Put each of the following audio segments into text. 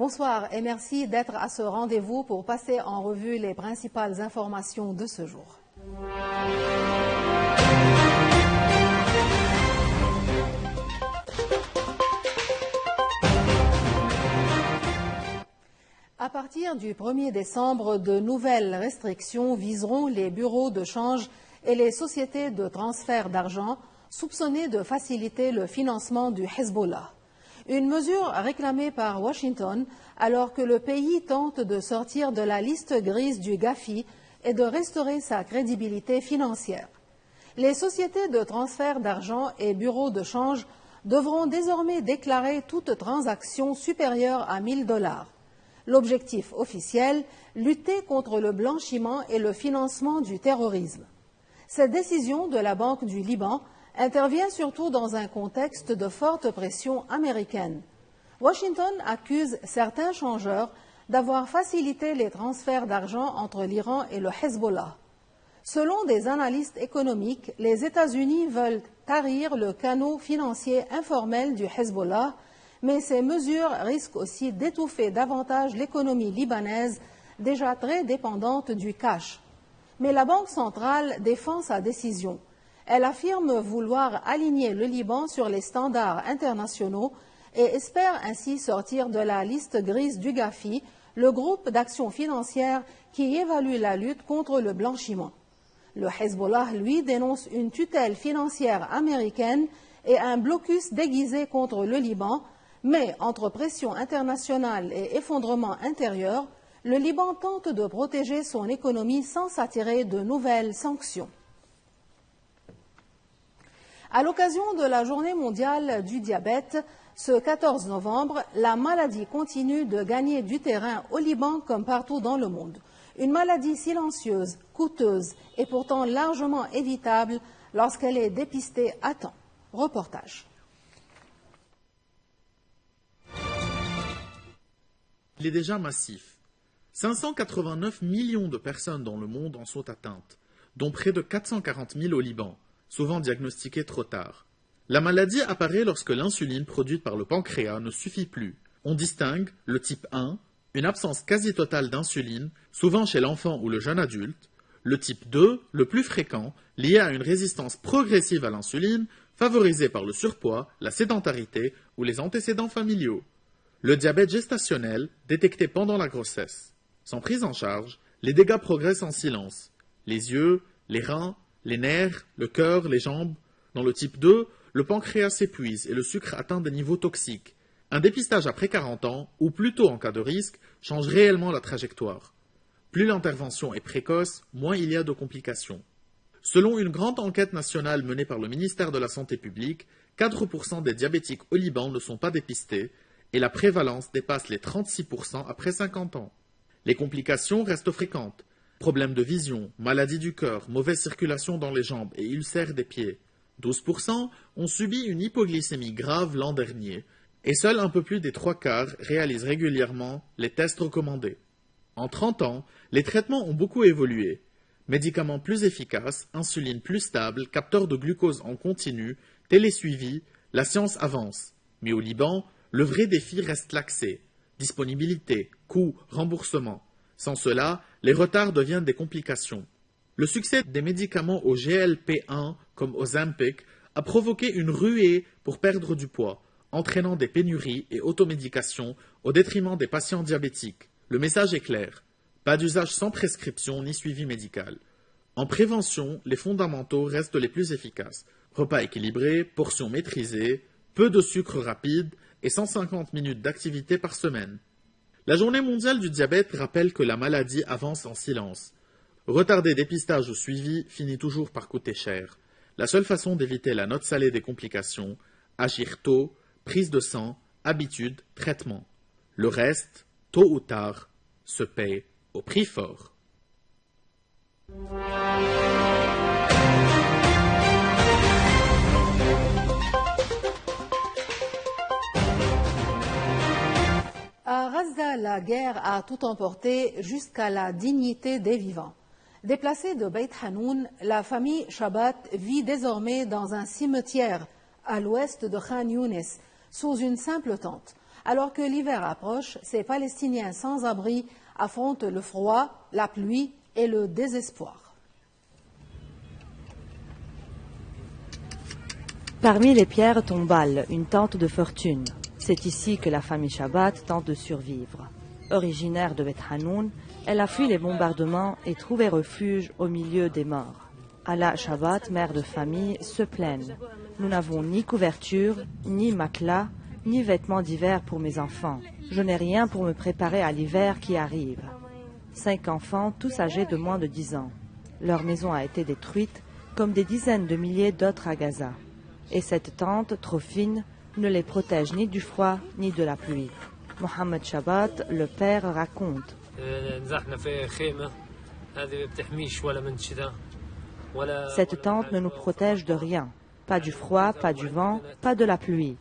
Bonsoir et merci d'être à ce rendez-vous pour passer en revue les principales informations de ce jour. À partir du 1er décembre, de nouvelles restrictions viseront les bureaux de change et les sociétés de transfert d'argent soupçonnées de faciliter le financement du Hezbollah. Une mesure réclamée par Washington alors que le pays tente de sortir de la liste grise du Gafi et de restaurer sa crédibilité financière. Les sociétés de transfert d'argent et bureaux de change devront désormais déclarer toute transaction supérieure à 1 000 $. L'objectif officiel, lutter contre le blanchiment et le financement du terrorisme. Cette décision de la Banque du Liban intervient surtout dans un contexte de forte pression américaine. Washington accuse certains changeurs d'avoir facilité les transferts d'argent entre l'Iran et le Hezbollah. Selon des analystes économiques, les États-Unis veulent tarir le canot financier informel du Hezbollah, mais ces mesures risquent aussi d'étouffer davantage l'économie libanaise, déjà très dépendante du cash. Mais la Banque centrale défend sa décision. Elle affirme vouloir aligner le Liban sur les standards internationaux et espère ainsi sortir de la liste grise du Gafi, le groupe d'action financière qui évalue la lutte contre le blanchiment. Le Hezbollah, lui, dénonce une tutelle financière américaine et un blocus déguisé contre le Liban, mais entre pression internationale et effondrement intérieur, le Liban tente de protéger son économie sans s'attirer de nouvelles sanctions. À l'occasion de la Journée mondiale du diabète, ce 14 novembre, la maladie continue de gagner du terrain au Liban comme partout dans le monde. Une maladie silencieuse, coûteuse et pourtant largement évitable lorsqu'elle est dépistée à temps. Reportage. Il est déjà massif. 589 millions de personnes dans le monde en sont atteintes, dont près de 440 000 au Liban, souvent diagnostiquées trop tard. La maladie apparaît lorsque l'insuline produite par le pancréas ne suffit plus. On distingue le type 1, une absence quasi totale d'insuline, souvent chez l'enfant ou le jeune adulte, le type 2, le plus fréquent, lié à une résistance progressive à l'insuline, favorisée par le surpoids, la sédentarité ou les antécédents familiaux. Le diabète gestationnel, détecté pendant la grossesse. Sans prise en charge, les dégâts progressent en silence. Les yeux, les reins, les nerfs, le cœur, les jambes. Dans le type 2, le pancréas s'épuise et le sucre atteint des niveaux toxiques. Un dépistage après 40 ans, ou plutôt en cas de risque, change réellement la trajectoire. Plus l'intervention est précoce, moins il y a de complications. Selon une grande enquête nationale menée par le ministère de la Santé publique, 4% des diabétiques au Liban ne sont pas dépistés, et la prévalence dépasse les 36% après 50 ans. Les complications restent fréquentes. Problèmes de vision, maladies du cœur, mauvaise circulation dans les jambes et ulcères des pieds. 12% ont subi une hypoglycémie grave l'an dernier, et seuls un peu plus des 3/4 réalisent régulièrement les tests recommandés. En 30 ans, les traitements ont beaucoup évolué. Médicaments plus efficaces, insuline plus stable, capteurs de glucose en continu, télésuivi, la science avance. Mais au Liban, le vrai défi reste l'accès, disponibilité, coût, remboursement. Sans cela, les retards deviennent des complications. Le succès des médicaments au GLP-1, comme Ozempic, a provoqué une ruée pour perdre du poids, entraînant des pénuries et automédication au détriment des patients diabétiques. Le message est clair. Pas d'usage sans prescription ni suivi médical. En prévention, les fondamentaux restent les plus efficaces. Repas équilibrés, portions maîtrisées, peu de sucre rapide et 150 minutes d'activité par semaine. La Journée mondiale du diabète rappelle que la maladie avance en silence. Retarder dépistage ou suivi finit toujours par coûter cher. La seule façon d'éviter la note salée des complications, agir tôt, prise de sang, habitude, traitement. Le reste, tôt ou tard, se paie au prix fort. À Gaza, la guerre a tout emporté jusqu'à la dignité des vivants. Déplacée de Beit Hanoun, la famille Shabat vit désormais dans un cimetière à l'ouest de Khan Younis, sous une simple tente. Alors que l'hiver approche, ces Palestiniens sans abri affrontent le froid, la pluie et le désespoir. Parmi les pierres tombales, une tente de fortune. C'est ici que la famille Shabbat tente de survivre. Originaire de Beth Hanoun, elle a fui les bombardements et trouvé refuge au milieu des morts. Ala Shabbat, mère de famille, se plaignent. Nous n'avons ni couverture, ni matelas, ni vêtements d'hiver pour mes enfants. Je n'ai rien pour me préparer à l'hiver qui arrive. 5 enfants, tous âgés de moins de 10 ans. Leur maison a été détruite, comme des dizaines de milliers d'autres à Gaza. Et cette tente, trop fine, ne les protège ni du froid ni de la pluie. Mohamed Shabbat, le père, raconte. Cette tente ne nous protège de rien. Pas du froid, pas du vent, pas de la pluie.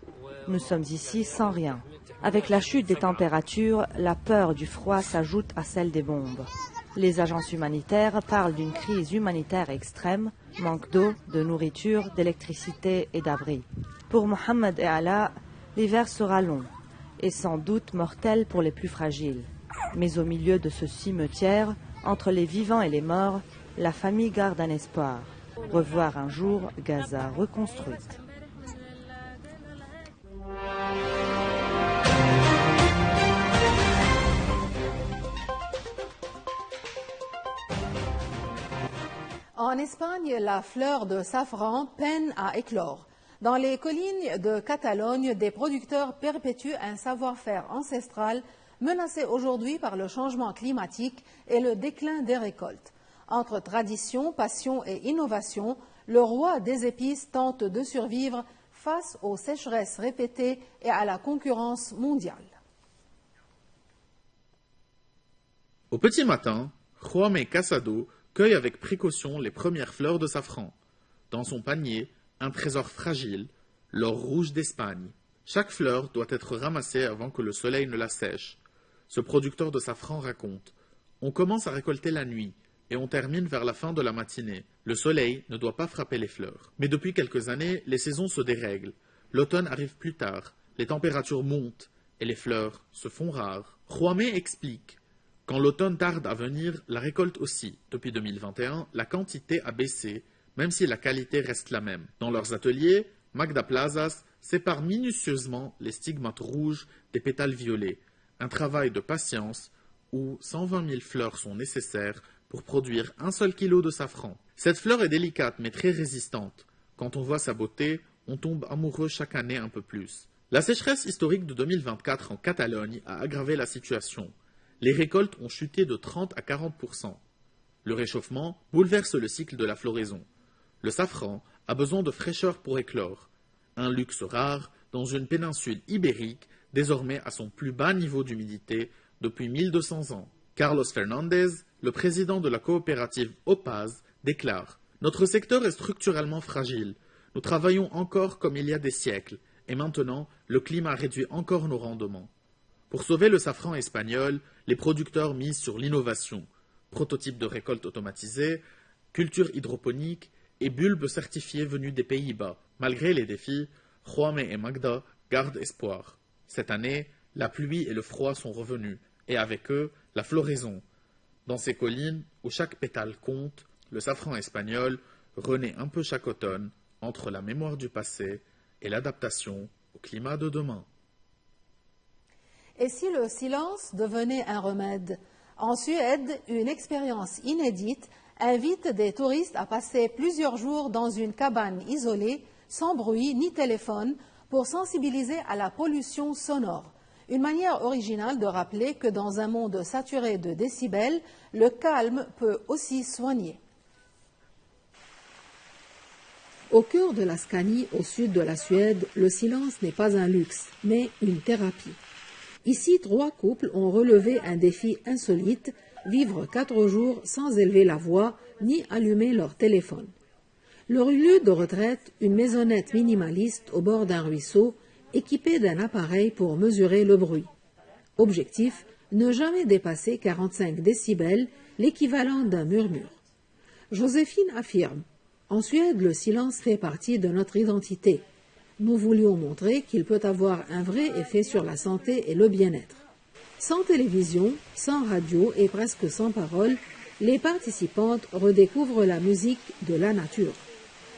Nous sommes ici sans rien. Avec la chute des températures, la peur du froid s'ajoute à celle des bombes. Les agences humanitaires parlent d'une crise humanitaire extrême, manque d'eau, de nourriture, d'électricité et d'abri. Pour Mohamed et Ala, l'hiver sera long et sans doute mortel pour les plus fragiles. Mais au milieu de ce cimetière, entre les vivants et les morts, la famille garde un espoir. Revoir un jour Gaza reconstruite. En Espagne, la fleur de safran peine à éclore. Dans les collines de Catalogne, des producteurs perpétuent un savoir-faire ancestral menacé aujourd'hui par le changement climatique et le déclin des récoltes. Entre tradition, passion et innovation, le roi des épices tente de survivre face aux sécheresses répétées et à la concurrence mondiale. Au petit matin, Juame Casado cueille avec précaution les premières fleurs de safran. Dans son panier, un trésor fragile, l'or rouge d'Espagne. Chaque fleur doit être ramassée avant que le soleil ne la sèche. Ce producteur de safran raconte « On commence à récolter la nuit et on termine vers la fin de la matinée. Le soleil ne doit pas frapper les fleurs. Mais depuis quelques années, les saisons se dérèglent. L'automne arrive plus tard, les températures montent et les fleurs se font rares. » Juame explique « Quand l'automne tarde à venir, la récolte aussi. Depuis 2021, la quantité a baissé, même si la qualité reste la même. Dans leurs ateliers, Magda Plazas sépare minutieusement les stigmates rouges des pétales violets. Un travail de patience où 120 000 fleurs sont nécessaires pour produire 1 seul kilo de safran. Cette fleur est délicate mais très résistante. Quand on voit sa beauté, on tombe amoureux chaque année un peu plus. La sécheresse historique de 2024 en Catalogne a aggravé la situation. Les récoltes ont chuté de 30 à 40%. Le réchauffement bouleverse le cycle de la floraison. Le safran a besoin de fraîcheur pour éclore. Un luxe rare dans une péninsule ibérique désormais à son plus bas niveau d'humidité depuis 1200 ans. Carlos Fernandez, le président de la coopérative Opaz, déclare « Notre secteur est structurellement fragile. Nous travaillons encore comme il y a des siècles, et maintenant, le climat réduit encore nos rendements. » Pour sauver le safran espagnol, les producteurs misent sur l'innovation, prototypes de récolte automatisée, culture hydroponique et bulbes certifiés venus des Pays-Bas. Malgré les défis, Juame et Magda gardent espoir. Cette année, la pluie et le froid sont revenus, et avec eux, la floraison. Dans ces collines, où chaque pétale compte, le safran espagnol renaît un peu chaque automne, entre la mémoire du passé et l'adaptation au climat de demain. Et si le silence devenait un remède? En Suède, une expérience inédite invite des touristes à passer plusieurs jours dans une cabane isolée, sans bruit ni téléphone, pour sensibiliser à la pollution sonore. Une manière originale de rappeler que dans un monde saturé de décibels, le calme peut aussi soigner. Au cœur de la Scanie, au sud de la Suède, le silence n'est pas un luxe, mais une thérapie. Ici, 3 couples ont relevé un défi insolite, vivre 4 jours sans élever la voix ni allumer leur téléphone. Leur lieu de retraite, une maisonnette minimaliste au bord d'un ruisseau, équipée d'un appareil pour mesurer le bruit. Objectif, ne jamais dépasser 45 décibels, l'équivalent d'un murmure. Joséphine affirme, « En Suède, le silence fait partie de notre identité. Nous voulions montrer qu'il peut avoir un vrai effet sur la santé et le bien-être. Sans télévision, sans radio et presque sans parole, les participantes redécouvrent la musique de la nature.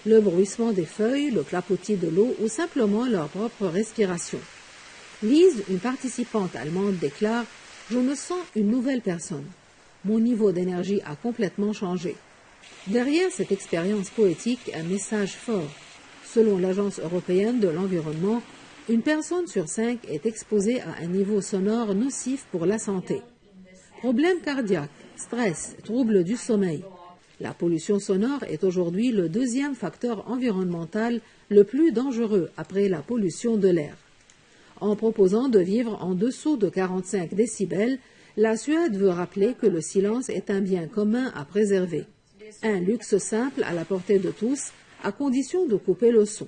Le bruissement des feuilles, le clapotis de l'eau ou simplement leur propre respiration. Lise, une participante allemande, déclare « Je me sens une nouvelle personne. Mon niveau d'énergie a complètement changé. » Derrière cette expérience poétique, un message fort. Selon l'Agence européenne de l'environnement, une personne sur 5 est exposée à un niveau sonore nocif pour la santé. Problèmes cardiaques, stress, troubles du sommeil. La pollution sonore est aujourd'hui le deuxième facteur environnemental le plus dangereux après la pollution de l'air. En proposant de vivre en dessous de 45 décibels, la Suède veut rappeler que le silence est un bien commun à préserver. Un luxe simple à la portée de tous, à condition de couper le son.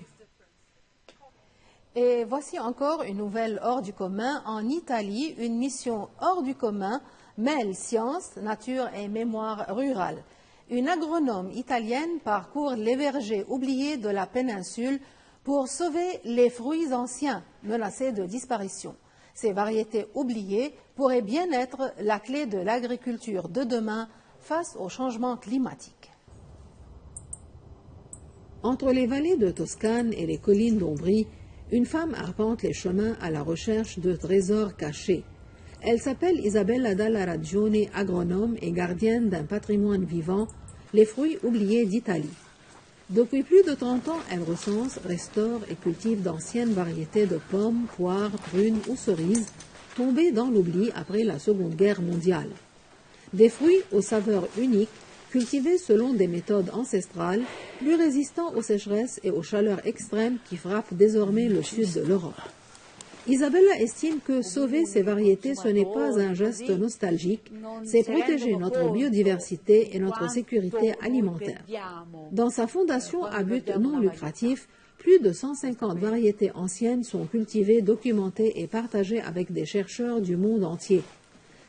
Et voici encore une nouvelle hors du commun. En Italie, une mission hors du commun mêle science, nature et mémoire rurale. Une agronome italienne parcourt les vergers oubliés de la péninsule pour sauver les fruits anciens menacés de disparition. Ces variétés oubliées pourraient bien être la clé de l'agriculture de demain face au changement climatique. Entre les vallées de Toscane et les collines d'Ombrie, une femme arpente les chemins à la recherche de trésors cachés. Elle s'appelle Isabella Dalla Ragione, agronome et gardienne d'un patrimoine vivant, les fruits oubliés d'Italie. Depuis plus de 30 ans, elle recense, restaure et cultive d'anciennes variétés de pommes, poires, prunes ou cerises, tombées dans l'oubli après la Seconde Guerre mondiale. Des fruits aux saveurs uniques, cultivés selon des méthodes ancestrales, plus résistants aux sécheresses et aux chaleurs extrêmes qui frappent désormais le sud de l'Europe. Isabella estime que sauver ces variétés, ce n'est pas un geste nostalgique, c'est protéger notre biodiversité et notre sécurité alimentaire. Dans sa fondation à but non lucratif, plus de 150 variétés anciennes sont cultivées, documentées et partagées avec des chercheurs du monde entier.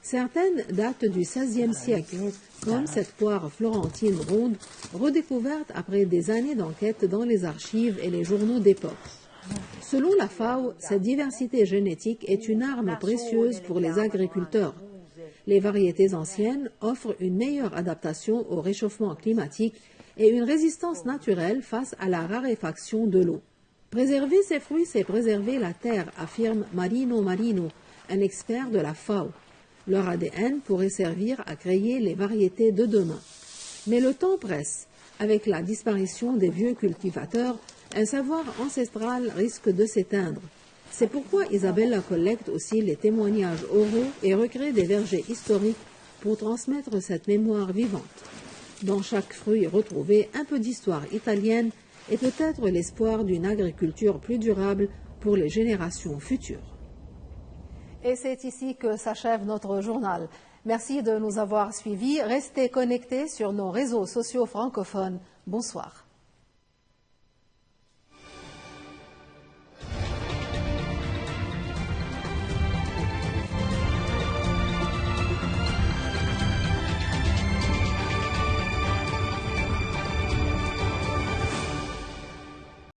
Certaines datent du XVIe siècle, comme cette poire florentine ronde, redécouverte après des années d'enquête dans les archives et les journaux d'époque. Selon la FAO, cette diversité génétique est une arme précieuse pour les agriculteurs. Les variétés anciennes offrent une meilleure adaptation au réchauffement climatique et une résistance naturelle face à la raréfaction de l'eau. Préserver ces fruits, c'est préserver la terre, affirme Marino Marino, un expert de la FAO. Leur ADN pourrait servir à créer les variétés de demain. Mais le temps presse. Avec la disparition des vieux cultivateurs, un savoir ancestral risque de s'éteindre. C'est pourquoi Isabella collecte aussi les témoignages oraux et recrée des vergers historiques pour transmettre cette mémoire vivante. Dans chaque fruit retrouvé, un peu d'histoire italienne et peut-être l'espoir d'une agriculture plus durable pour les générations futures. Et c'est ici que s'achève notre journal. Merci de nous avoir suivis. Restez connectés sur nos réseaux sociaux francophones. Bonsoir.